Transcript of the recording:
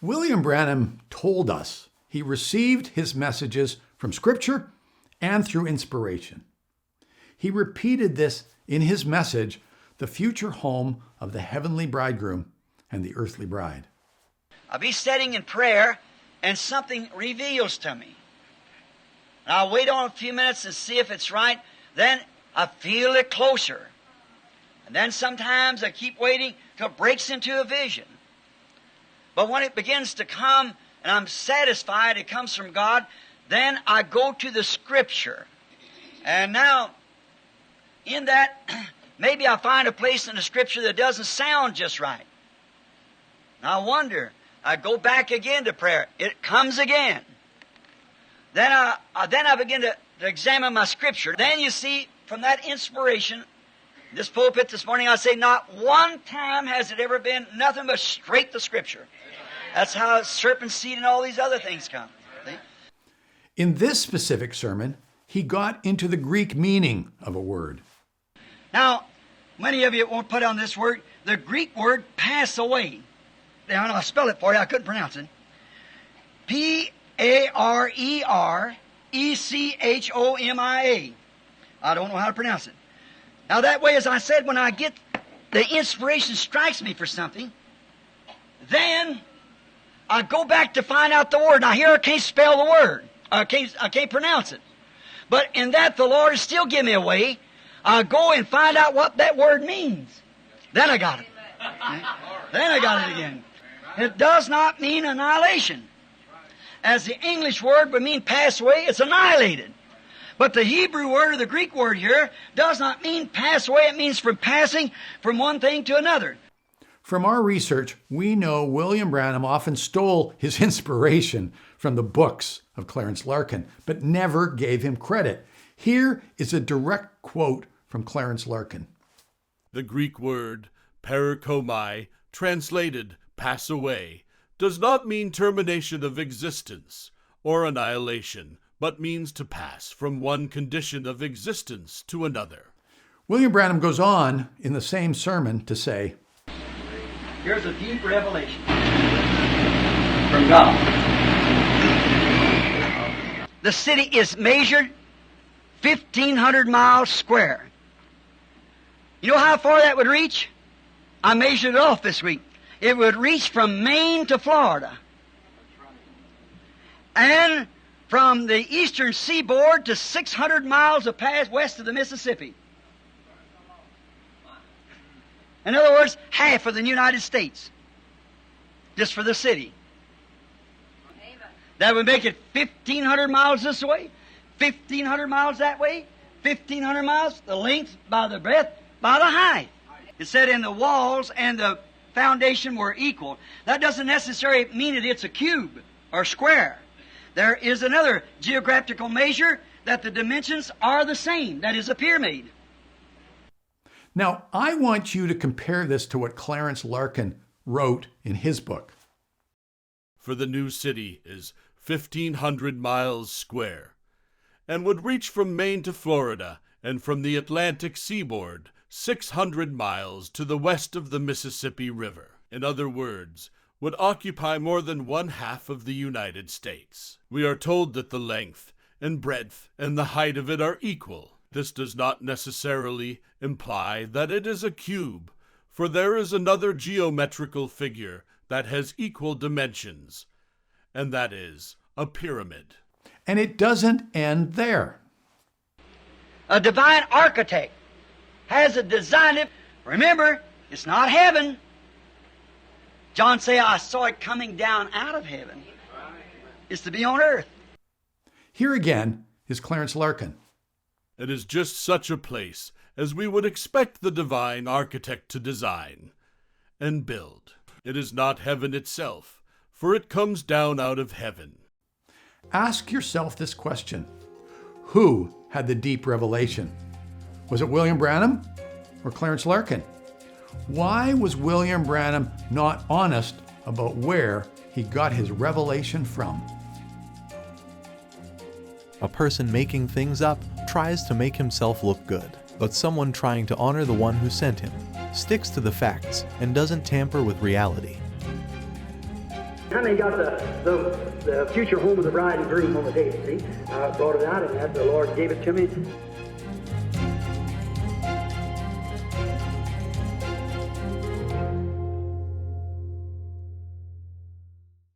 William Branham told us he received his messages from Scripture and through inspiration. He repeated this in his message, The Future Home of the Heavenly Bridegroom and the Earthly Bride. I'll be sitting in prayer and something reveals to me. And I'll wait on a few minutes and see if it's right. Then I feel it closer. And then sometimes I keep waiting till it breaks into a vision. But when it begins to come and I'm satisfied it comes from God, then I go to the Scripture. And now, in that, maybe I find a place in the Scripture that doesn't sound just right. And I wonder, I go back again to prayer. It comes again. Then I begin to examine my Scripture. Then you see, from that inspiration, this pulpit this morning, I say not one time has it ever been nothing but straight to Scripture. That's how serpent seed and all these other things come. See? In this specific sermon, he got into the Greek meaning of a word. Now, many of you won't put on this word, the Greek word pass away. Now, I'll spell it for you. I couldn't pronounce it. P-A-R-E-R-E-C-H-O-M-I-A. I don't know how to pronounce it. Now, that way, as I said, when I get the inspiration strikes me for something, then I go back to find out the word. Now, here I can't spell the word. I can't pronounce it. But in that, the Lord is still giving me a way. I go and find out what that word means. Then I got it. Then I got it again. It does not mean annihilation. As the English word would mean pass away, it's annihilated. But the Hebrew word or the Greek word here does not mean pass away. It means from passing from one thing to another. From our research, we know William Branham often stole his inspiration from the books of Clarence Larkin, but never gave him credit. Here is a direct quote from Clarence Larkin. The Greek word perikomai, translated pass away, does not mean termination of existence or annihilation, but means to pass from one condition of existence to another. William Branham goes on in the same sermon to say, Here's a deep revelation from God. The city is measured 1,500 miles square. You know how far that would reach? I measured it off this week. It would reach from Maine to Florida. And from the eastern seaboard to 600 miles west of the Mississippi. In other words, half of the United States. Just for the city. That would make it 1,500 miles this way, 1,500 miles that way, 1,500 miles, the length by the breadth, by the height. It said in the walls and the foundation were equal. That doesn't necessarily mean that it's a cube or square. There is another geographical measure that the dimensions are the same. That is a pyramid. Now, I want you to compare this to what Clarence Larkin wrote in his book. For the new city is 1,500 miles square, and would reach from Maine to Florida, and from the Atlantic seaboard 600 miles to the west of the Mississippi River. In other words, would occupy more than one half of the United States. We are told that the length and breadth and the height of it are equal. This does not necessarily imply that it is a cube, for there is another geometrical figure that has equal dimensions, and that is a pyramid. And it doesn't end there. A divine architect has designed it. Remember, it's not heaven. John said, I saw it coming down out of heaven. It's to be on earth. Here again is Clarence Larkin. It is just such a place as we would expect the divine architect to design and build. It is not heaven itself, for it comes down out of heaven. Ask yourself this question. Who had the deep revelation? Was it William Branham or Clarence Larkin? Why was William Branham not honest about where he got his revelation from? A person making things up tries to make himself look good, but someone trying to honor the one who sent him sticks to the facts and doesn't tamper with reality. How many got the future home of the bride and groom on the table? See, I brought it out, and that the Lord gave it to me.